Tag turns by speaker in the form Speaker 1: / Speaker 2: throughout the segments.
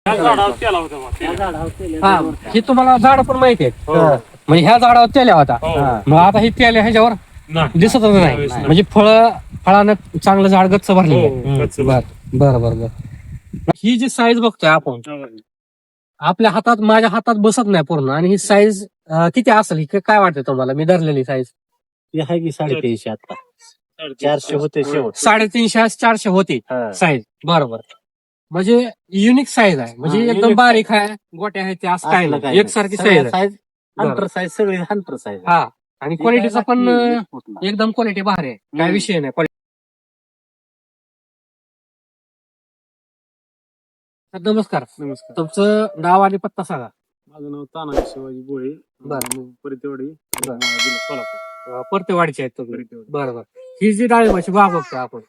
Speaker 1: हा हे तुम्हाला झाड पण माहिती आहेत म्हणजे ह्या झाडावर तेल्या होता मग आता हे तेल्या ह्याच्यावर दिसतच नाही म्हणजे फळानं चांगलं झाड गच्च भरलेलं बर बर बर ही जी साईज बघतोय आपण आपल्या हातात माझ्या हातात बसत नाही पूर्ण आणि ही साईज किती असेल ही काय वाटतं तुम्हाला मी धरलेली साईज
Speaker 2: आहे की 350 आता 400 होते शेवट
Speaker 1: 350 400 होती साईज बरोबर म्हणजे युनिक साईज आहे म्हणजे एकदम बारीक आहे गोट्या आहेत ते असं काय नाही एकसारखी साईज
Speaker 2: हंटर साईज सगळी हंटर साईज
Speaker 1: हा आणि क्वालिटीचा पण एकदम क्वालिटी भारी आहे काय विषय नाही quality. नमस्कार तुमचं नाव आणि पत्ता सांगा.
Speaker 3: माझं नाव तानाजी शिवाजी गोळे परतेवाडी सोलापूर
Speaker 1: परतेवाडीचे आहेत तुम्ही बरोबर ही जी डाळिंबाची बाग बघतो आपण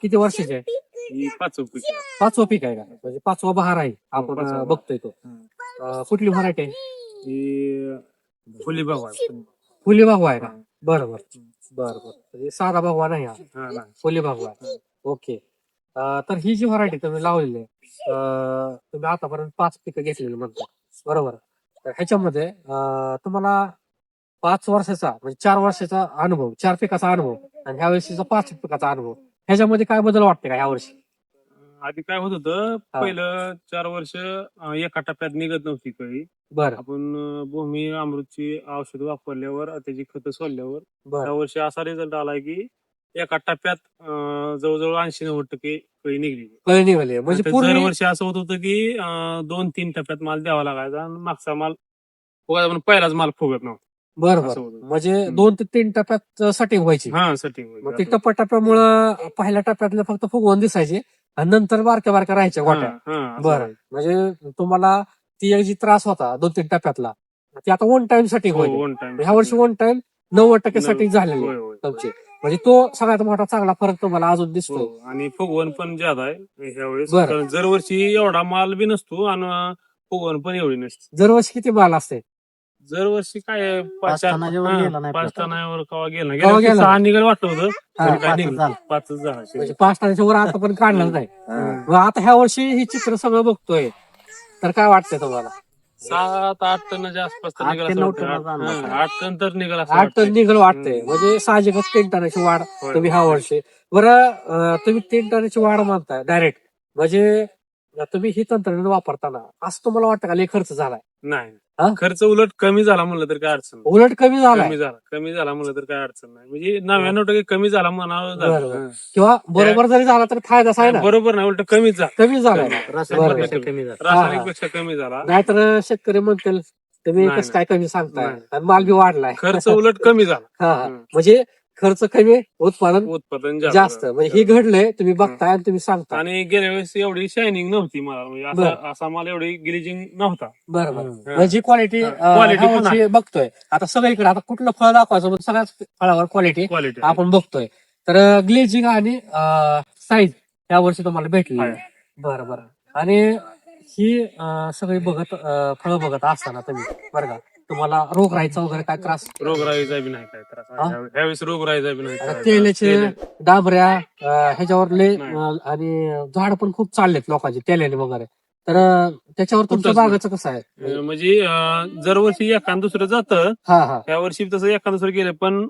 Speaker 1: किती वर्षाची आहे
Speaker 3: ही 5
Speaker 1: पाचवा पीक आहे का म्हणजे पाचवा बहार आहे आपण बघतोय तो कुठली व्हरायटी आहे
Speaker 3: ही फुली बाबा
Speaker 1: फुली भागवा आहे का बरोबर बरोबर म्हणजे साधा भागवा नाही हा फुली भागवा ओके तर ही जी व्हरायटी तुम्ही लावलेली आहे तुम्ही आतापर्यंत 5 पिकं घेतलेली म्हणता बरोबर तर ह्याच्यामध्ये तुम्हाला 5 वर्षाचा म्हणजे 4 वर्षाचा अनुभव 4 पिकाचा अनुभव आणि ह्या वर्षीचा 5 पिकाचा अनुभव ह्याच्यामध्ये काय बदल वाटते का ह्या वर्षी
Speaker 3: आधी काय होत होतं पहिलं 4 वर्ष एका टप्प्यात निघत नव्हती कळी
Speaker 1: बरं
Speaker 3: आपण भूमी अमृतची औषध वापरल्यावर त्याची खतं सोडल्यावर
Speaker 1: बरं
Speaker 3: त्या वर्षी असा रिझल्ट आलाय की एका टप्प्यात जवळजवळ 80-90% कळी निघली
Speaker 1: कळी निघाली म्हणजे
Speaker 3: दरवर्षी असं होत होतं की 2-3 टप्प्यात माल द्यावा लागायचा आणि मागचा माल पहिलाच माल फुगत नव्हता
Speaker 1: बरोबर म्हणजे 2 ते 3 टप्प्यात सेटिंग व्हायची
Speaker 3: सेटिंग
Speaker 1: ती टप्प्यामुळं पहिल्या टप्प्यातलं फक्त फुगवून दिसायचे आणि नंतर बारक्या बारक्या राहायच्या गोट्या बरं म्हणजे तुम्हाला ती एक जी त्रास होता 2-3 टप्प्यातला ती आता 1 टाइम सेटिंग होईल ह्या वर्षी 1 टाइम 90% सेटिंग झालेली तुमची म्हणजे तो सगळ्यात मोठा चांगला फरक तुम्हाला अजून दिसतो
Speaker 3: आणि फुगवण पण ज्यादा आहे ह्यावेळेस दरवर्षी एवढा माल बी नसतो आणि फुगवण पण एवढी नसते
Speaker 1: दरवर्षी किती माल असते
Speaker 3: दरवर्षी काय 5 टनावर कवा गेला 6 निघाल वाटत होतं 5 झाला
Speaker 1: म्हणजे 5 टनाच्या वर आता पण काढलं नाही आता ह्या वर्षी हे चित्र सगळं बघतोय तर काय वाटतंय तुम्हाला
Speaker 3: 7-8 टनाच्या आसपास 8 टन तर निघाल
Speaker 1: 8 टन निघाल वाटतंय म्हणजे साहजिकच 3 टनाची वाढ तुम्ही ह्या वर्षी बरं तुम्ही 3 टनाची वाढ मानताय डायरेक्ट म्हणजे तुम्ही ही तंत्रज्ञान वापरताना असं तुम्हाला वाटतं का लय खर्च झालाय
Speaker 3: नाही खर्च उलट कमी झाला म्हणलं तर काय अडचण
Speaker 1: उलट कमी झाला
Speaker 3: कमी झाला म्हणलं तर काय अडचण नाही म्हणजे 99% कमी झाला म्हणावं
Speaker 1: किंवा बरोबर जरी झाला तर फायदाच आहे ना
Speaker 3: बरोबर नाही उलट कमी
Speaker 1: झाला
Speaker 3: रासायनिकपेक्षा कमी झाला
Speaker 1: नाहीतर शेतकरी म्हणतील तुम्ही कसं काय कमी सांगताय आणि माल बी वाढलाय
Speaker 3: खर्च उलट कमी झाला
Speaker 1: म्हणजे खर्च कमी उत्पादन जास्त म्हणजे हे घडलंय तुम्ही बघताय आणि तुम्ही सांगता
Speaker 3: आणि गेल्या वेळेस एवढी शायनिंग नव्हती मला म्हणजे असा मला एवढी ग्लिजिंग नव्हता
Speaker 1: बरोबर म्हणजे क्वालिटी बघतोय आता सगळीकडे आता कुठलं फळ दाखवायचं सगळ्याच फळावर क्वालिटी आपण बघतोय तर ग्लेजिंग आणि साईज या वर्षी तुम्हाला भेटली बरं बरं आणि ही सगळी फळं बघत असताना तुम्ही बरं का तुम्हाला रोगराईचा वगैरे काय त्रास
Speaker 3: रोगराईचा बी नाही काय त्रास ह्यावेळेस रोगराईचा बी नाही
Speaker 1: तेलाचे डाबऱ्या ह्याच्यावरले आणि झाड पण खूप चाललेत लोकांचे तेल्याने वगैरे तर त्याच्यावर तुमच्या बागाचं कसं आहे
Speaker 3: म्हणजे दरवर्षी एखाद दुसरं जातं ह्या वर्षी तसं एखाद दुसरं गेलं पण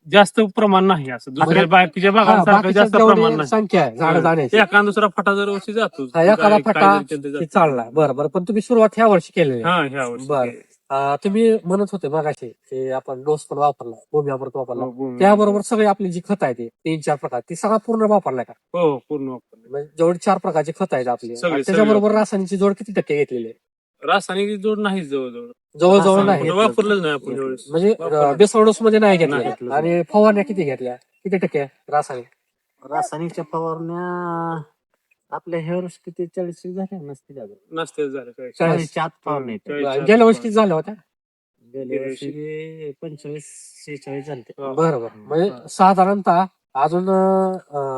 Speaker 3: जास्त प्रमाण नाही असं दुसऱ्या बाकीच्या भागात जास्त प्रमाण नाही
Speaker 1: संख्या आहे झाड जाण्याची
Speaker 3: एखादा दुसरा फटा दरवर्षी जातो
Speaker 1: एखादा फटा चालला बरं पण तुम्ही सुरुवात ह्या वर्षी केलेली
Speaker 3: ह्या वर्षी
Speaker 1: बरं तुम्ही म्हणत होते मगाशी की आपण डोस पण वापरला भूमी अमृत वापरला त्याबरोबर सगळे आपली जी खत आहे ते 3-4 प्रकार ती सगळा पूर्ण वापरलाय का
Speaker 3: हो पूर्ण वापरले
Speaker 1: म्हणजे जेवढे 4 प्रकारची खत आहेत आपली त्याच्याबरोबर रासायनिकची जोड किती टक्के घेतलेली आहे
Speaker 3: रासायनिक जोड नाही जवळजवळ
Speaker 1: नाही
Speaker 3: वापरलंच नाही आपण
Speaker 1: म्हणजे बेसळ डोस मध्ये नाही घेतलं आणि फवारण्या किती घेतल्या किती टक्के
Speaker 2: रासायनिकच्या फवारण्या आपल्या ह्या वर्षी किती 40 झाल्या
Speaker 3: नसते झालं
Speaker 1: 40च्या आत फवारण्या गेल्या वर्षी झाल्या होत्या
Speaker 2: गेल्या वर्षी 45-46 झाले
Speaker 1: बरोबर म्हणजे साधारणतः अजून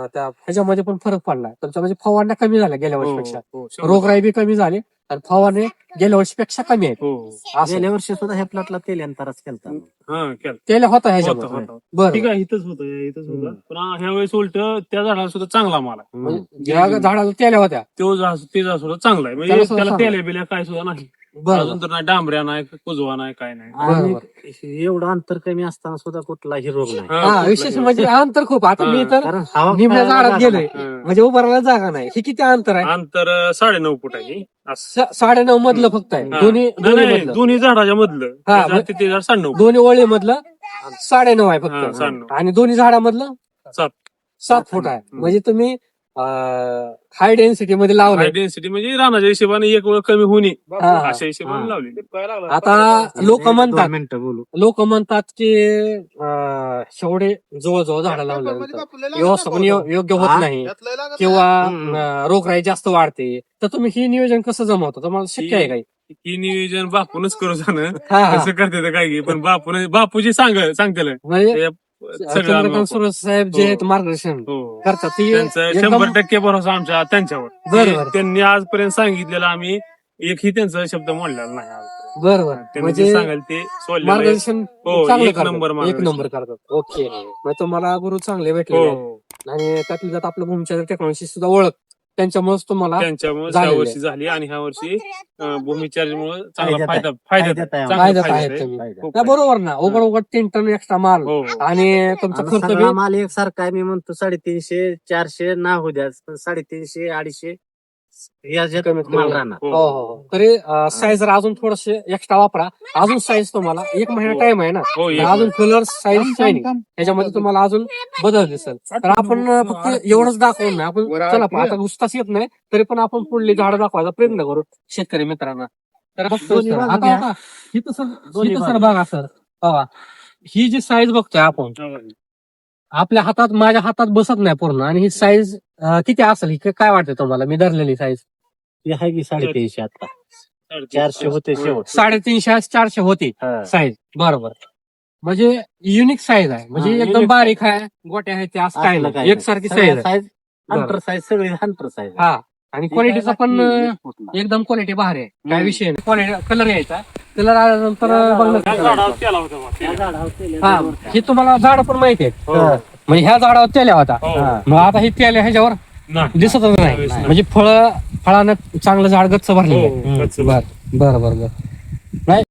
Speaker 1: त्या ह्याच्यामध्ये पण फरक पडला तुमच्या म्हणजे फवारण्या कमी झाल्या गेल्या वर्षीपेक्षा
Speaker 3: हो, शंभर.
Speaker 1: रोगराई बी कमी झाली आणि फवारणी गेल्या वर्षीपेक्षा कमी आहेत
Speaker 3: हो
Speaker 1: असं
Speaker 2: गेल्या वर्षी सुद्धा ह्या प्लॉटला तेल अंतरच केलता
Speaker 3: हा केलं.
Speaker 1: त्याला होता
Speaker 3: होतं,
Speaker 1: ह्याच्यामध्ये
Speaker 3: होतं.
Speaker 1: बरं
Speaker 3: ठीक आहे इथंच होतं इथंच होतं पण ह्या वेळेस उलट त्या झाडाला सुद्धा चांगला माल आहे.
Speaker 1: म्हणजे ज्या झाडाला तेल्या होत्या
Speaker 3: तो झाड ते झाड सुद्धा चांगला आहे म्हणजे
Speaker 1: त्याला सुद्धा
Speaker 3: त्याला
Speaker 1: चांगलं.
Speaker 3: तेल्या बिल्या काय सुद्धा नाही
Speaker 1: बरं
Speaker 3: अजून तर नाही डांबऱ्या नाही कुजवा नाही काय नाही
Speaker 2: आणि
Speaker 1: बरोबर.
Speaker 2: एवढं अंतर कमी असताना सुद्धा कुठलाही रोग नाही
Speaker 1: हा
Speaker 3: कुठलाही
Speaker 1: विशेष
Speaker 3: रोग.
Speaker 1: म्हणजे अंतर खूप आता मी तर
Speaker 2: कारण हवा
Speaker 1: निम्या
Speaker 2: खेळायला
Speaker 1: झाडात
Speaker 2: जागा
Speaker 1: गेलोय
Speaker 2: नाही.
Speaker 1: म्हणजे उभारायला जागा नाही हे किती अंतर आहे
Speaker 3: अंतर 9.5 फूट आहे असं.
Speaker 1: 9.5 मधलं फक्त आहे
Speaker 3: हा.
Speaker 1: दोन्ही
Speaker 3: नाही,
Speaker 1: दोन्ही
Speaker 3: नाही,
Speaker 1: मधलं
Speaker 3: दोन्ही झाडाच्या मधलं
Speaker 1: हा,
Speaker 3: ते झाड तिथे झाड 9.5
Speaker 1: दोन्ही ओळी मधलं 9.5 आहे
Speaker 3: हा,
Speaker 1: फक्त
Speaker 3: 9.5.
Speaker 1: आणि दोन्ही झाडामधलं
Speaker 3: 7
Speaker 1: 7 फूट आहे म्हणजे तुम्ही हाय डेन्सिटी मध्ये लावलंय
Speaker 3: डेन्सिटी म्हणजे रानाच्या हिशोबाने एक वेळ कमी होणे
Speaker 1: हा.
Speaker 3: अशा हिशोबाने लावली
Speaker 1: आता लोक
Speaker 2: दोन
Speaker 1: म्हणतात
Speaker 2: मिनिटं बोलू
Speaker 1: लोक म्हणतात की शेवडे जवळजवळ झाडं लावल्यानंतर व्यवस्थापन योग्य होत
Speaker 2: हा.
Speaker 1: नाही किंवा रोगराई जास्त वाढते तर तुम्ही हे नियोजन कसं जमवता तुम्हाला शक्य आहे काही
Speaker 3: ही नियोजन बापूनच करू जाणं
Speaker 1: हा, हा.
Speaker 3: कसं करते तर काय की, पण बापूजी सांगते
Speaker 1: म्हणजे
Speaker 3: सगळं
Speaker 1: चंद्रकांत
Speaker 3: आम्ही
Speaker 1: सुरज साहेब जे आहेत मार्गदर्शन
Speaker 3: हो
Speaker 1: करतात ती
Speaker 3: त्यांचं
Speaker 1: एकदम
Speaker 3: 100% भरोसा आमच्या त्यांच्यावर
Speaker 1: बरोबर.
Speaker 3: त्यांनी आजपर्यंत सांगितलेलं आम्ही एकही त्यांचा शब्द मोडलेला नाही आजपर्यंत.
Speaker 1: बरोबर
Speaker 3: त्यांनी
Speaker 1: म्हणजे
Speaker 3: जे सांगाल ते सोडलेलं आहे.
Speaker 1: मार्गदर्शन
Speaker 3: हो,
Speaker 1: चांगलं
Speaker 3: एक नंबर
Speaker 1: करतात एक
Speaker 3: मार्गदर्शन.
Speaker 1: नंबर करतात ओके मग तुम्हाला गुरु चांगले भेटले
Speaker 3: हो
Speaker 1: आणि त्यातल्या त्यात आपल्या भूमीच्या टेक्नॉलॉजी सुद्धा ओळख त्यांच्यामुळेच तुम्हाला
Speaker 3: त्यांच्यामुळे
Speaker 1: झालेलं
Speaker 3: ह्या
Speaker 1: आहे.
Speaker 3: वर्षी झाली आणि ह्या वर्षी भूमी चार्जमुळे चांगला
Speaker 2: फायद्यात आहे.
Speaker 3: फायदा
Speaker 2: फायद्यात आहे.
Speaker 3: चांगला
Speaker 1: फायद्यात
Speaker 3: फायदा
Speaker 1: आहेत
Speaker 3: आहे.
Speaker 1: तुम्ही.
Speaker 2: फायदा.
Speaker 3: खूप
Speaker 1: नाही, बरोबर ना उघड उघड 3 टन एक्स्ट्रा माल
Speaker 3: हो
Speaker 1: आणि तुमचा
Speaker 2: आणि
Speaker 1: खर्च
Speaker 2: सगळा
Speaker 1: बी
Speaker 2: माल एकसारखा आहे मी म्हणतो 350 400 ना होऊ द्या पण 350 250 याच्यात
Speaker 1: कमीत कमी.
Speaker 2: माल राहणार
Speaker 1: हो हो तरी साईज जर अजून थोडसे एक्स्ट्रा वापरा अजून साईज तुम्हाला 1 महिना
Speaker 3: हो.
Speaker 1: टाइम आहे ना
Speaker 3: हो,
Speaker 1: तर अजून कलर साईज शायनिंग ह्याच्यामध्ये तुम्हाला अजून बदल दिसेल तर आपण फक्त एवढंच दाखवून नाही आपण चला आता गुस्ताच येत नाही तरी पण आपण पुढली झाडं दाखवायचा प्रयत्न करू शेतकरी मित्रांना तर बघतोय
Speaker 2: दोन्ही
Speaker 1: सर.
Speaker 2: बाजू
Speaker 1: आता
Speaker 2: घ्या.
Speaker 1: आता ही तर
Speaker 2: दोन्ही
Speaker 1: सर
Speaker 2: बाजू.
Speaker 1: बघा सर बघा ही जी साईज बघतोय आपण आपल्या हातात माझ्या हातात बसत नाही पूर्ण आणि ही साईज किती असेल ही काय वाटतं तुम्हाला मी धरलेली साईज
Speaker 2: ती आहे की 350 आता 400 होते शेवट
Speaker 1: 350 400 होती
Speaker 2: हा.
Speaker 1: साईज बरोबर म्हणजे युनिक साईज आहे म्हणजे
Speaker 2: हा,
Speaker 1: एकदम
Speaker 2: unique
Speaker 1: बारीक आहे गोट्या आहे ते असं काय
Speaker 2: असलं
Speaker 1: नाही
Speaker 2: काही
Speaker 1: एकसारखी
Speaker 2: नाही.
Speaker 1: साईज आहे
Speaker 2: साईज
Speaker 1: बरं.
Speaker 2: हंटर साईज सगळी हंटर साईज
Speaker 1: हा आणि क्वालिटीचा पण एकदम क्वालिटी भारी आहे काय विषय नाही क्वालिटी कलर यायचा कलर आल्यानंतर बघणं
Speaker 3: केला होता बा.
Speaker 1: हा हे तुम्हाला झाड पण माहिती आहे
Speaker 3: हो.
Speaker 1: म्हणजे ह्या झाडावर तेल्या होता
Speaker 3: हो.
Speaker 1: मग आता ही तेल्या ह्याच्यावर
Speaker 3: नाही.
Speaker 1: दिसतच नाही
Speaker 3: नाही.
Speaker 1: म्हणजे फळानं चांगलं झाड गच्च भरलेलं आहे
Speaker 3: हो, गच्च
Speaker 1: बर नाही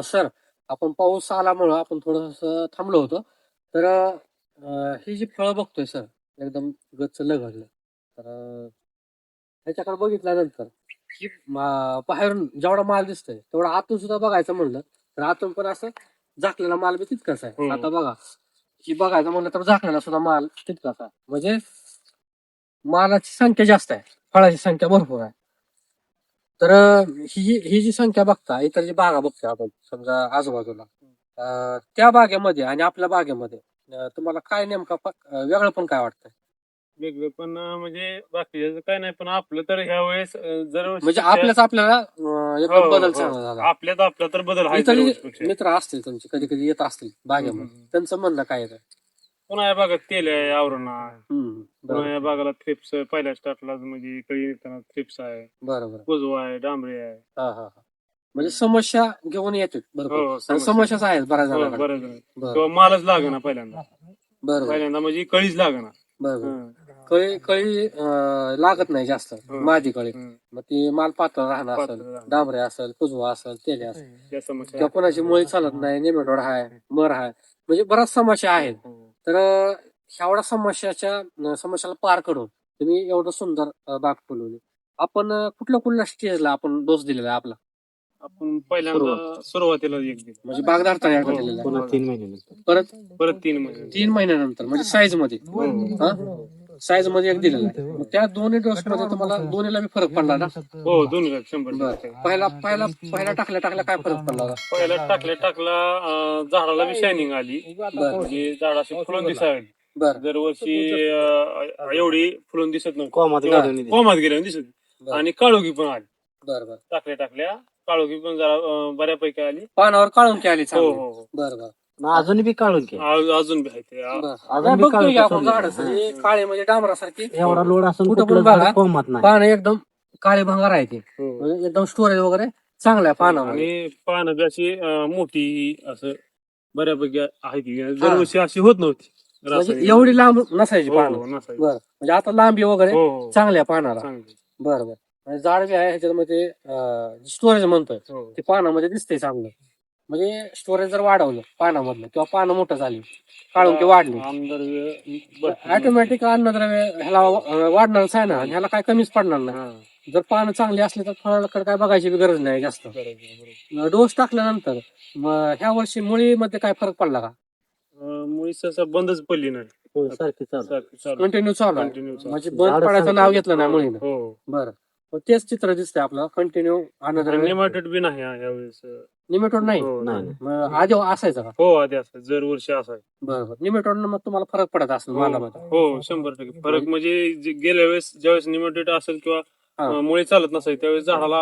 Speaker 1: सर आपण पाऊस आल्यामुळं आपण थोडस थांबलो होतो तर ही जी फळं बघतोय सर एकदम गच्च लगडलं तर ह्याच्याकडे बघितल्यानंतर की बाहेरून जेवढा माल दिसतोय तेवढा आतून सुद्धा बघायचं म्हणलं तर आतून पण असं झाकलेला माल बी तितकाच आहे
Speaker 3: हो.
Speaker 1: आता बघा की बघायचं म्हणलं तर झाकलेला सुद्धा माल तितकाच आहे म्हणजे मालाची संख्या जास्त आहे फळाची संख्या भरपूर आहे तर ही जी संख्या बघता इतर जी बागा बघतोय आपण समजा आजूबाजूला त्या बागेमध्ये आणि आपल्या बागेमध्ये तुम्हाला काय नेमका वेगळं पण काय वाटतंय
Speaker 3: वेगळं पण म्हणजे बाकीचं काय नाही पण आपलं तर ह्या वेळेस जर
Speaker 1: म्हणजे आपल्याला एकदम बदल चांगला झाला
Speaker 3: आपल्या तर बदल आहे
Speaker 1: इतर
Speaker 3: दरवर्षीपेक्षा.
Speaker 1: मित्र असतील तुमचे कधी कधी येत असतील बागेमध्ये त्यांचं म्हणणं काय आहे
Speaker 3: पुन्हा या बागात तेल आहे आवरण आहे
Speaker 1: बरोबर
Speaker 3: पुन्हा या बागाला थ्रिप्स पहिल्या स्टार्टला म्हणजे कळी निघताना थ्रिप्स आहे
Speaker 1: बरोबर
Speaker 3: कुजवा आहे डांबरी आहे
Speaker 1: हा हा हा म्हणजे समस्या घेऊन येते बरोबर
Speaker 3: हो,
Speaker 1: आणि समस्याच आहेत बऱ्याच
Speaker 3: हो,
Speaker 1: जणांना
Speaker 3: बरं झालं.
Speaker 1: बरोबर
Speaker 3: किंवा मालच लागना पहिल्यांदा
Speaker 1: बरोबर
Speaker 3: म्हणजे कळीच लागना
Speaker 1: बरोबर कळी लागत नाही जास्त माझी कळी
Speaker 3: हं.
Speaker 1: मग ती माल पातळ राहणार
Speaker 3: पातळ
Speaker 1: असेल
Speaker 3: राहणार.
Speaker 1: डांबरे असेल कुजवा असेल तेले असेल
Speaker 3: या समस्या
Speaker 1: किंवा कोणाची मुळी चालत नाही नेमेटोड आहे मर आहे म्हणजे बऱ्याच समस्या आहेत
Speaker 3: हो.
Speaker 1: तर एवढ्या समस्याला पार करून तुम्ही एवढं सुंदर बाग फुलवली आपण कुठल्या स्टेजला आपण डोस दिलेला आहे आपला
Speaker 3: आपण पहिल्यांदा सुरुवातीला एक दिली
Speaker 1: म्हणजे बागदार तयार
Speaker 3: हो.
Speaker 1: केलेला आहे.
Speaker 2: पुन्हा 3 महिन्यानंतर
Speaker 1: परत
Speaker 3: 3 महिने
Speaker 1: 3 महिन्यानंतर म्हणजे साईज मध्ये
Speaker 3: हो.
Speaker 1: साईज मध्ये एक दिलेला आहे मग त्या दोन्ही डोस मध्ये तुम्हाला दोन्हीला बी फरक पडला ना
Speaker 3: हो 2 100%.
Speaker 1: बरं पहिला टाकल्या काय फरक पडला होता
Speaker 3: पहिला टाकला झाडाला बी शायनिंग आली म्हणजे झाडाची फुलं दिसायला
Speaker 1: बरं
Speaker 3: दरवर्षी एवढी फुलं दिसत नव्हती
Speaker 2: कोमात
Speaker 3: किंवा
Speaker 2: घालून दिली.
Speaker 3: कोमात गेल्या दिसत आणि काळोखी पण आली
Speaker 1: बरं
Speaker 3: टाकल्या काळोखी पण जरा बऱ्यापैकी आली
Speaker 1: पानावर काढून की आली
Speaker 3: हो
Speaker 1: चांगली
Speaker 3: हो हो
Speaker 1: बरं
Speaker 2: अजून बी काढून घे.
Speaker 3: अजून बी आहे ते
Speaker 2: अजून बी
Speaker 1: बघतोय
Speaker 2: काढून
Speaker 1: की आपण
Speaker 2: सोडलेलं.
Speaker 1: झाड सगळी काळे म्हणजे डांबरासारखी
Speaker 2: एवढा लोड असून
Speaker 1: कुठं पण
Speaker 2: कुठलं
Speaker 1: बघा.
Speaker 2: झाड कोंबत नाही.
Speaker 1: पानं एकदम काळे भंगार आहे ते
Speaker 3: हो.
Speaker 1: म्हणजे एकदम स्टोरेज वगैरे चांगलं आहे पानामध्ये.
Speaker 3: आणि पानं बी अशी मोठी असं बऱ्यापैकी आहे की दरवर्षी अशी होत नव्हती
Speaker 1: म्हणजे
Speaker 3: रासायनिक.
Speaker 1: एवढी लांब नसायची
Speaker 3: हो,
Speaker 1: पानं.
Speaker 3: हो, नसायची.
Speaker 1: बरं म्हणजे आता लांबी वगैरे
Speaker 3: हो, हो.
Speaker 1: चांगल्या पानाला.
Speaker 3: चांगली.
Speaker 1: बरं बरं म्हणजे झाड जे आहे ह्याच्यामध्ये स्टोरेज म्हणतोय
Speaker 3: हो.
Speaker 1: ते पानामध्ये दिसतंय चांगलं. म्हणजे स्टोरेज जर वाढवलं पानामधलं किंवा पानं मोठं झाली काळुंकी वाढली
Speaker 3: आमदार भरपूर
Speaker 1: ऑटोमॅटिक अन्नद्रव्य ह्याला वाढणारच आहे ना आणि ह्याला काय कमीच पडणार नाही.
Speaker 3: हा,
Speaker 1: जर पानं चांगली असली तर फळाकडे काय बघायची बी गरज नाही जास्त.
Speaker 3: बरोबर.
Speaker 1: डोस टाकल्यानंतर मग ह्या वर्षी मुळीमध्ये काय फरक पडला का?
Speaker 3: मुळी सहसा बंदच पडली नाही.
Speaker 2: हो, सारखी चालू.
Speaker 3: सारखी चालू.
Speaker 1: कंटिन्यू चालू आहे.
Speaker 3: Continue चालू.
Speaker 1: म्हणजे बंद
Speaker 2: झाडं
Speaker 1: पडायचं
Speaker 2: चांगली.
Speaker 1: नाव घेतलं नाही मुळीनं.
Speaker 3: हो.
Speaker 1: बरं मग तेच चित्र दिसतंय आपलं कंटिन्यू अन्नद्रव्य.
Speaker 3: नेमाटेड बी नाही यावेळेस.
Speaker 1: निमेटोड नाही
Speaker 3: हो,
Speaker 2: नाही.
Speaker 1: मग आधी असायचं का?
Speaker 3: हो, आधी असं दर वर्षी असाय.
Speaker 1: बरोबर निमेटोड मग तुम्हाला फरक पडत असेल मालामध्ये.
Speaker 3: हो, 100% फरक म्हणजे गेल्या वेळेस ज्यावेळेस निमोटेड असेल किंवा
Speaker 1: हा.
Speaker 3: मुळे चालत नसायची त्यावेळेस झाडाला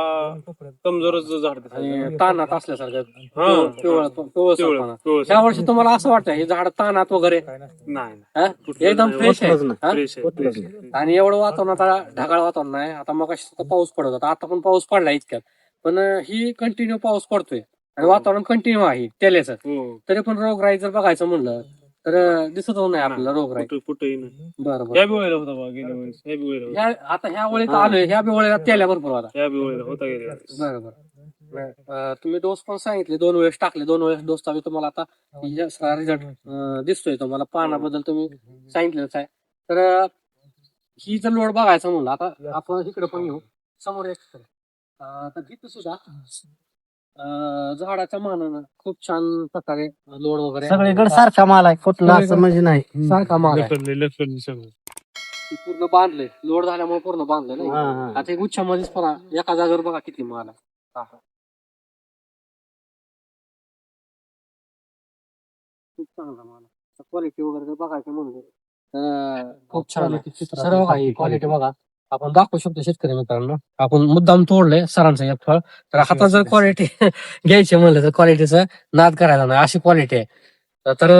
Speaker 3: कमजोरच झाड
Speaker 1: आणि
Speaker 3: दिसायचं.
Speaker 1: तानात असल्यासारखं
Speaker 3: हा.
Speaker 1: पिवळसरपणा.
Speaker 3: पिवळं-
Speaker 1: ह्या वर्षी तुम्हाला असं वाटतं हे झाड तानात वगैरे
Speaker 3: नाही
Speaker 1: हा? एकदम
Speaker 3: नाही,
Speaker 1: फ्रेश आहे
Speaker 2: होतच नाही.
Speaker 1: हा?
Speaker 3: फ्रेश आहे,
Speaker 2: होतच
Speaker 3: फ्रेश आहे.
Speaker 1: आणि एवढं वातावरण आता ढगाळ वातावरण आहे. आता मग पाऊस पडत होता आता पण पाऊस पडला इतक्यात पण ही कंटिन्यू पाऊस पडतोय आणि वातावरण कंटिन्यू आहे तेल्याचं.
Speaker 3: हो.
Speaker 1: तरी पण रोगराई जर बघायचं म्हणलं तर दिसत नाही आपल्याला रोगराई.
Speaker 3: कुठेही नाही.
Speaker 1: बरोबर
Speaker 3: ह्या बी वेळेला होता बघा गेल्या वेळेस. ह्या बी वेळेला होता.
Speaker 1: आता ह्या वेळेत आलोय ह्या वेळेला तेल्या भरपूर होता.
Speaker 3: ह्या बी वेळेला होता गेल्या वेळेस.
Speaker 1: बरोबर तुम्ही डोस पण सांगितले 2 वेळेस टाकले 2 वेळेस डोसचा बी तुम्हाला आता रिझल्ट दिसतोय तुम्हाला पानाबद्दल तुम्ही सांगितलेच आहे. तर ही जर लोड बघायचं म्हणलं आता आपण इकडे पण येऊ समोर एक तर तिथं सुद्धा झाडाच्या मानानं खूप छान प्रकारे लोड वगैरे
Speaker 2: सगळीकडे सारखा माल आहे कुठला असं म्हणजे नाही.
Speaker 1: सारखा माल आहे.
Speaker 3: लफडले सगळं.
Speaker 1: ती पूर्ण बांधले लोड झाल्यामुळे पूर्ण बांधले नाही.
Speaker 2: हा, हा.
Speaker 1: आता एक गुच्छामध्येच पहा एका जागेवर बघा किती माल आहे. खूप चांगला माल आहे क्वालिटी वगैरे जर बघायचं म्हणलं तर खूप छान आहे. सर बघा ही क्वालिटी बघा आपण दाखवू शकतो शेतकरी मित्रांनो. आपण मुद्दाम तोडलंय सरांचं एक फळ तर हातात जर क्वालिटी घ्यायची म्हणलं तर क्वालिटीचं नाद करायला नाही अशी क्वालिटी आहे. तर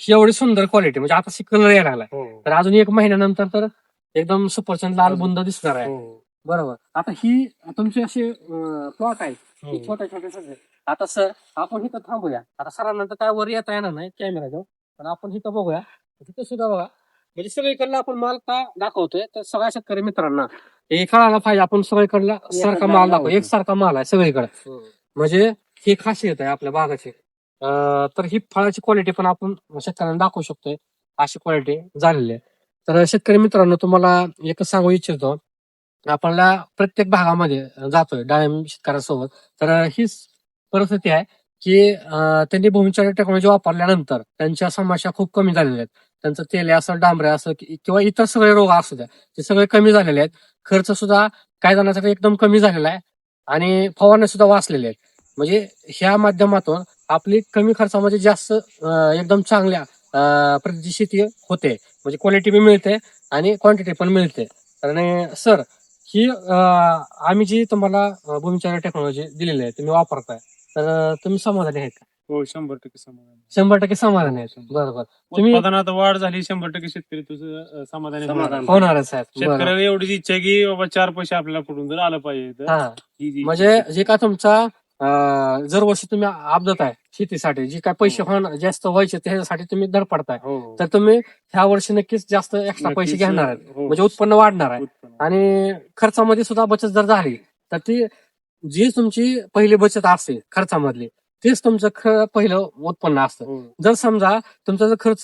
Speaker 1: ही एवढी सुंदर क्वालिटी म्हणजे आता कलर यायला लागलाय
Speaker 3: हो.
Speaker 1: तर अजून 1 महिन्यानंतर तर एकदम सुपरचंद लाल बुंद दिसणार आहे.
Speaker 3: हो.
Speaker 1: बरोबर आता ही तुमची अशी प्लॉट आहे
Speaker 3: हो.
Speaker 1: ही छोट्या छोट्या सगळे. आता सर आपण इथं थांबूया आता सरांनंतर काय वर येता येणार नाही कॅमेरा पण आपण इथं बघूया तिथं सुद्धा बघा म्हणजे सगळीकडला आपण माल का दाखवतोय तर सगळ्या शेतकरी मित्रांना हे कळायला पाहिजे आपण सगळीकडला सारखा माल दाखवतो एकसारखा माल आहे सगळीकडे म्हणजे ही खासियत आहे आपल्या बागाची. तर ही फळाची क्वालिटी पण आपण शेतकऱ्यांना दाखवू शकतोय अशी क्वालिटी झालेली आहे. तर शेतकरी मित्रांनो तुम्हाला एकच सांगू इच्छितो आपल्याला प्रत्येक भागामध्ये जातोय डाळिंब शेतकऱ्यांसोबत तर हीच परिस्थिती आहे की त्यांनी भूमिचार टेक्नॉलॉजी वापरल्यानंतर त्यांच्या समस्या खूप कमी झालेल्या आहेत. त्यांचं तेल असं डांबरे असं किंवा इतर सगळे रोग असू द्या ते सगळे कमी झालेले आहेत. खर्च सुद्धा काही जणांसाठी एकदम कमी झालेला आहे आणि फवारण्या सुद्धा वाचलेल्या आहेत. म्हणजे ह्या माध्यमातून आपली कमी खर्चामध्ये जास्त एकदम चांगल्या प्रतीची शेती होते म्हणजे क्वालिटी बी मिळते आणि क्वांटिटी पण मिळते. आणि सर ही आम्ही जी तुम्हाला भूमिचार टेक्नॉलॉजी दिलेली आहे तुम्ही वापरताय तर तुम्ही समाधानी आहेत का?
Speaker 3: हो 100% समाधान.
Speaker 1: 100% समाधानी आहेत. बरोबर तुम्ही
Speaker 3: उत्पादनात वाढ झाली 100% शेतकरी तुझं समाधानी होणार.
Speaker 1: होणारच आहेत. बरोबर.
Speaker 3: शेतकऱ्याला एवढीच इच्छा आहे की बाबा 4 पैसे आपल्याला कुठून जर आलं पाहिजे तर
Speaker 1: हा
Speaker 3: ही जी-
Speaker 1: म्हणजे जे का तुमचा जर वर्षी तुम्ही आपदत आहे शेतीसाठी जी काय पैसे होणार जास्त व्हायचे त्याच्यासाठी तुम्ही धडपडताय
Speaker 3: हो.
Speaker 1: तर तुम्ही ह्या वर्षी नक्कीच जास्त एक्स्ट्रा पैसे
Speaker 3: नक्कीच,
Speaker 1: घेणार आहेत
Speaker 3: हो.
Speaker 1: म्हणजे उत्पन्न वाढणार आहे
Speaker 3: उत्पन्न.
Speaker 1: आणि खर्चामध्ये सुद्धा बचत जर झाली तर ती जी तुमची पहिली बचत असते खर्चामधली तेच तुमचं पहिलं उत्पन्न असतं.
Speaker 3: हो.
Speaker 1: जर समजा तुमचा जर खर्च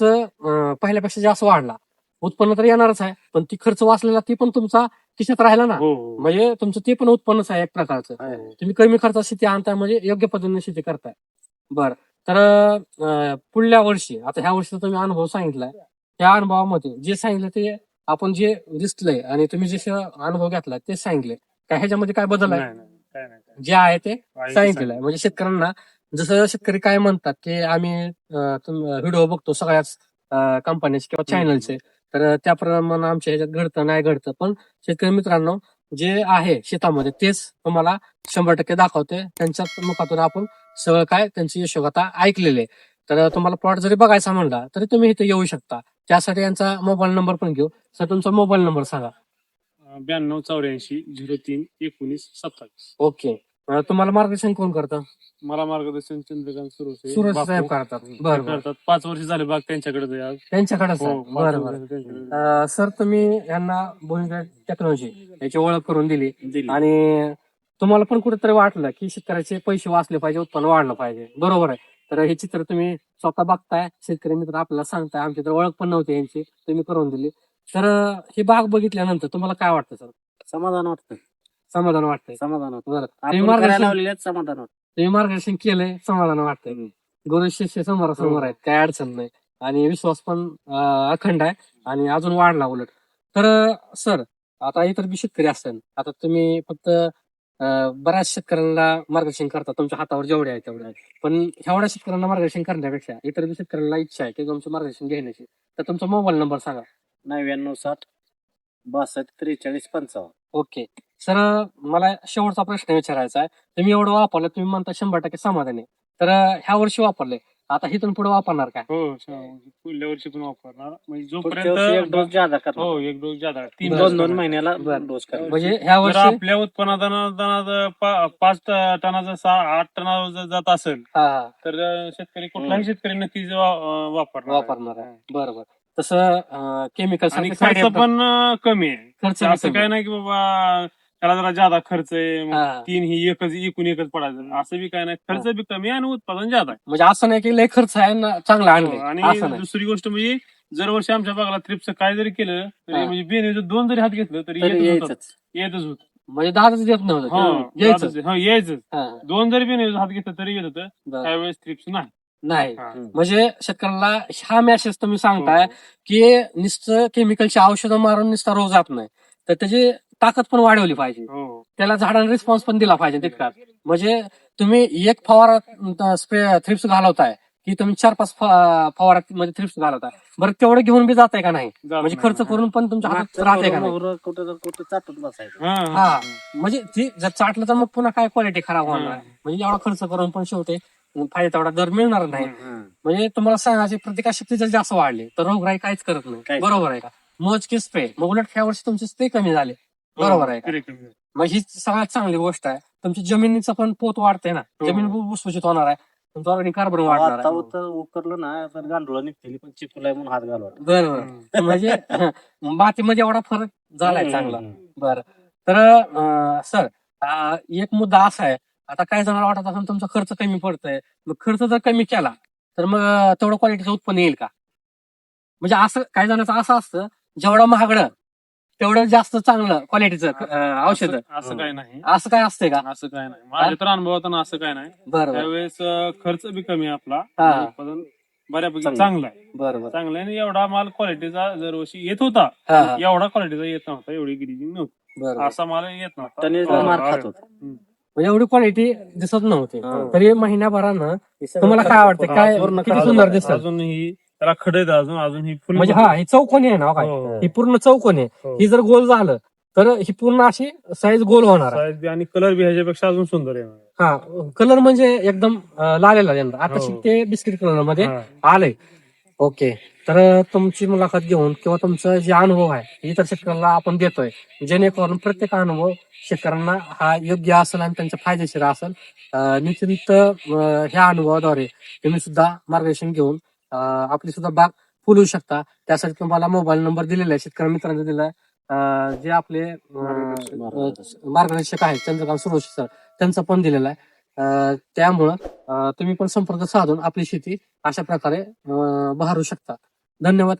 Speaker 1: पहिल्यापेक्षा जास्त वाढला उत्पन्न तर येणारच आहे पण ती खर्च वाचलेला ती पण तुमचा खिशात राहिला ना
Speaker 3: हो, हो.
Speaker 1: म्हणजे तुमचं ते पण उत्पन्नच आहे एक प्रकारचं.
Speaker 3: हो.
Speaker 1: तुम्ही कमी खर्चात शेती आणताय म्हणजे योग्य पद्धतीने शेती करताय. बर तर पुढल्या वर्षी आता ह्या वर्षी तुम्ही अनुभव सांगितलाय त्या अनुभवामध्ये जे सांगितलं ते आपण जे दिसलंय आणि तुम्ही जे अनुभव घेतलाय तेच सांगितले काय ह्याच्यामध्ये काय बदल आहे
Speaker 3: नाही, नाही, काय नाही, काय
Speaker 1: जे आहे ते
Speaker 3: नाही.
Speaker 1: सांगितलेलं आहे म्हणजे शेतकऱ्यांना जसं शेतकरी काय म्हणतात की आम्ही व्हिडिओ बघतो सगळ्याच कंपनीचे किंवा चॅनलचे तर त्याप्रमाणे आमच्या ह्याच्यात घडतं नाही घडतं पण शेतकरी मित्रांनो जे आहे शेतामध्ये तेच तुम्हाला 100% दाखवते त्यांच्या मुखातून आपण सगळं काय त्यांची यशोगाथा ऐकलेले तर तुम्हाला प्लॉट जरी बघायचा म्हणला तरी तुम्ही इथे येऊ शकता. त्यासाठी यांचा मोबाईल नंबर पण घेऊ. सर तुमचा मोबाईल नंबर सांगा.
Speaker 3: 9284 19 19 27.
Speaker 1: ओके. तुम्हाला मार्गदर्शन कोण करतं?
Speaker 3: मला मार्गदर्शन चंद्रकांत
Speaker 1: सुरज साहेब करतात. बरं बरं.
Speaker 3: करतात. 5 वर्ष झाले बाग त्यांच्याकडेच आहे आज.
Speaker 1: त्यांच्याकडेच आहे.
Speaker 3: हो, 5
Speaker 1: बरं
Speaker 3: वर्ष
Speaker 1: बरं.
Speaker 3: झाले त्यांच्याकडे.
Speaker 1: सर तुम्ही यांना भूमिका टेक्नॉलॉजी याची ओळख करून दिली
Speaker 2: दिली.
Speaker 1: आणि तुम्हाला पण कुठेतरी वाटलं की शेतकऱ्याचे पैसे वाचले पाहिजे, उत्पन्न वाढलं पाहिजे. बरोबर आहे. तर हे चित्र तुम्ही स्वतः बघताय, शेतकरी मित्र आपल्याला सांगताय, आमची तर ओळख पण नव्हती यांची, तुम्ही करून दिली. तर ही बाग बघितल्यानंतर तुम्हाला काय वाटतं सर?
Speaker 2: समाधान वाटतं.
Speaker 1: समाधान वाटतंय.
Speaker 2: समाधान वाटतं.
Speaker 1: बरं.
Speaker 2: आपण
Speaker 1: मार्गदर्शन-
Speaker 2: करायला लावलेल्यात समाधान वाटतं.
Speaker 1: तुम्ही मार्गदर्शन केलंय, समाधान वाटतंय. गुरु शिष्य समोरासमोर आहेत, काय अडचण नाही आणि विश्वास पण अखंड आहे आणि अजून वाढला उलट. तर सर आता इतर बी शेतकरी असतात, आता तुम्ही फक्त बऱ्याच शेतकऱ्यांना मार्गदर्शन करता, तुमच्या हातावर जेवढे आहे तेवढे. पण एवढ्या शेतकऱ्यांना मार्गदर्शन करण्यापेक्षा इतर बी शेतकऱ्यांना इच्छा आहे की तुमचं मार्गदर्शन घेण्याची, तर तुमचा मोबाईल नंबर सांगा.
Speaker 2: 9960 62 43 55.
Speaker 1: ओके. सर मला शेवटचा प्रश्न विचारायचा आहे. तुम्ही एवढं वापरलं, तुम्ही म्हणता 100% समाधान आहे. तर ह्या वर्षी वापरले, आता इथून पुढे वापरणार काय?
Speaker 3: हो, पुढल्या वर्षी पण वापरणार. म्हणजे
Speaker 2: पुढच्या वर्षी एक
Speaker 3: जोपर्यंत
Speaker 2: डोस जादा करणार.
Speaker 3: हो, एक डोस जादा 3
Speaker 1: बरं.
Speaker 3: डोस
Speaker 2: 2
Speaker 3: करणार.
Speaker 2: महिन्याला
Speaker 1: बरं.
Speaker 2: डोस करणार.
Speaker 1: म्हणजे ह्या
Speaker 3: जर
Speaker 1: वर्षी
Speaker 3: आपल्या उत्पन्नात 5 टनाचं 8 टनावर जर जात असेल
Speaker 1: हा हा
Speaker 3: तर शेतकरी कुठलाही शेतकरी नक्कीच वापरणार
Speaker 1: वापरणार आहे. बरोबर. तसं केमिकल
Speaker 3: आणि खर्च पण कमी आहे.
Speaker 1: खर्च
Speaker 3: असं काय नाही की बाबा त्याला जरा जादा खर्च आहे मग
Speaker 1: हा.
Speaker 3: 3 ही एकूण एकच पडायचं असं बी काय नाही. खर्च बी कमी आहे आणि उत्पादन जादा आहे.
Speaker 1: म्हणजे असं नाही की लय खर्च आहे ना चांगला आणले,
Speaker 3: हो, आणि
Speaker 1: असं नाही.
Speaker 3: दुसरी गोष्ट म्हणजे जर वर्षी आमच्या बागाला थ्रिप्स काय जरी केलं तरी
Speaker 1: हा.
Speaker 3: म्हणजे बेनिफिट 2 जरी हात घेतलं तरी
Speaker 2: तरी
Speaker 3: येतच
Speaker 2: यायचंच.
Speaker 3: होत.
Speaker 1: म्हणजे दादाच देत नव्हतं, यायचं.
Speaker 3: यायचं
Speaker 1: हा.
Speaker 3: 2 जरी बेनिफिट हात घेतलं तरी येत होतं.
Speaker 1: बरं.
Speaker 3: त्यावेळेस थ्रिप्स नाही.
Speaker 1: नाही.
Speaker 3: हा.
Speaker 1: म्हणजे शेतकऱ्याला हा मेसेज तुम्ही सांगताय
Speaker 3: हो.
Speaker 1: की नुसतं केमिकलची औषधं मारून नुसता रोग जात नाही, तर त्याची ताकद पण वाढवली पाहिजे,
Speaker 3: हो.
Speaker 1: त्याला झाडांना रिस्पॉन्स पण दिला पाहिजे तितकाच. म्हणजे तुम्ही एक फवारा स्प्रे थ्रिप्स घालवताय की तुम्ही 4-5 फवारात मध्ये थ्रिप्स घालवताय, बरं तेवढं घेऊन बी जाताय का नाही?
Speaker 3: जात
Speaker 1: म्हणजे
Speaker 3: नाही.
Speaker 1: खर्च करून पण तुमच्या हातात
Speaker 2: मागचं
Speaker 1: राहते का नाही?
Speaker 2: मोहरं कुठं ना कुठं चाटून बसायचं.
Speaker 3: हा.
Speaker 1: हा. म्हणजे ती जर चाटलं तर मग पुन्हा काय क्वालिटी खराब होणार आहे.
Speaker 3: हा.
Speaker 1: म्हणजे एवढा खर्च करून पण शेवटी फायदा तेवढा दर मिळणार नाही.
Speaker 2: हं.
Speaker 1: म्हणजे तुम्हाला सांगायची प्रतिकारशक्ती जर जास्त वाढली तर रोगराई काहीच करत नाही.
Speaker 2: काहीच
Speaker 1: बरोबर आहे का? मोजके स्प्रे, मग उलट ह्या वर्षी तुमचे स्प्रे कमी झाले. बरोबर आहे का?
Speaker 3: करेक्ट.
Speaker 1: मग ही सगळ्यात चांगली गोष्ट आहे. तुमची जमिनीचं पण पोत वाढतंय ना,
Speaker 3: हो.
Speaker 1: जमीन भुसभुशीत होणार आहे, तुमचं ऑलरेडी कार्बन वाढणार
Speaker 2: आता
Speaker 1: आहे.
Speaker 2: उकरलं ना तर गांडुळा निघते पण चिकुलाय म्हणून हात घालवा.
Speaker 1: बरोबर. म्हणजे मातीमध्ये एवढा फरक झालाय चांगला. बरं. तर सर एक मुद्दा असा आहे, आता काही जणांना वाटत असेल तुमचा खर्च कमी पडतोय, मग खर्च जर कमी केला तर मग तेवढं क्वालिटीचं उत्पन्न येईल का? म्हणजे असं काही जणांचं असं असतं, जेवढं महागडं तेवढं जास्त चांगलं क्वालिटीचं औषध,
Speaker 3: असं काय नाही.
Speaker 1: असं काय असतंय का?
Speaker 3: असं काय नाही. माझ्या तर अनुभवातून असं काय नाही.
Speaker 1: बरोबर.
Speaker 3: त्यावेळेस खर्च बी कमी आहे आपला
Speaker 1: हा.
Speaker 3: आणि उत्पादन बऱ्यापैकी
Speaker 2: चांगलं.
Speaker 3: चांगलं आहे.
Speaker 1: बरोबर.
Speaker 3: चांगलं आहे आणि एवढा माल क्वालिटीचा दरवर्षी येत होता.
Speaker 1: हा, हा.
Speaker 3: एवढा क्वालिटीचा येत नव्हता, एवढी ग्रीजिंग नव्हती.
Speaker 1: बरोबर.
Speaker 3: असा माल येत नव्हता.
Speaker 2: टनेजला मार खात होता.
Speaker 1: म्हणजे एवढी क्वालिटी दिसत नव्हती,
Speaker 2: हा.
Speaker 1: तरी महिन्याभरानं तुम्हाला काय वाटतं, काय
Speaker 2: पूर्ण
Speaker 1: किती
Speaker 2: खराब
Speaker 1: सुंदर
Speaker 2: झालं.
Speaker 1: दिसत?
Speaker 3: अजूनही त्याला खडे अजून ही फुल
Speaker 1: म्हणजे हा, ही चौकोनी आहे ना काय?
Speaker 3: हो.
Speaker 1: ही पूर्ण चौकोनी आहे.
Speaker 3: हो.
Speaker 1: ही जर गोल झालं तर ही पूर्ण अशी साईज गोल होणार आहे.
Speaker 3: साईज बी आणि कलर बी ह्याच्यापेक्षा अजून सुंदर आहे.
Speaker 1: हा, कलर म्हणजे एकदम लालेला यंदा आता
Speaker 3: हो.
Speaker 1: ते बिस्किट कलर मध्ये
Speaker 3: हा.
Speaker 1: आलंय. ओके. तर तुमची मुलाखत घेऊन किंवा तुमचा जे अनुभव आहे इतर शेतकऱ्यांना आपण देतोय, जेणेकरून प्रत्येक अनुभव शेतकऱ्यांना हा योग्य असेल आणि त्यांच्या फायदेशीर असेल. निश्चित ह्या अनुभवाद्वारे तुम्ही सुद्धा मार्गदर्शन घेऊन आपली सुद्धा बाग फुलवू शकता. त्यासाठी तुम्हाला मोबाईल नंबर दिलेला आहे, शेतकरी मित्रांनी दिलेला आहे. जे आपले मार्गदर्शक आहेत चंद्रकांत सुरोशी सर, त्यांचा पण दिलेला आहे. त्यामुळं तुम्ही पण संपर्क साधून आपली शेती अशा प्रकारे बहारू शकता. धन्यवाद.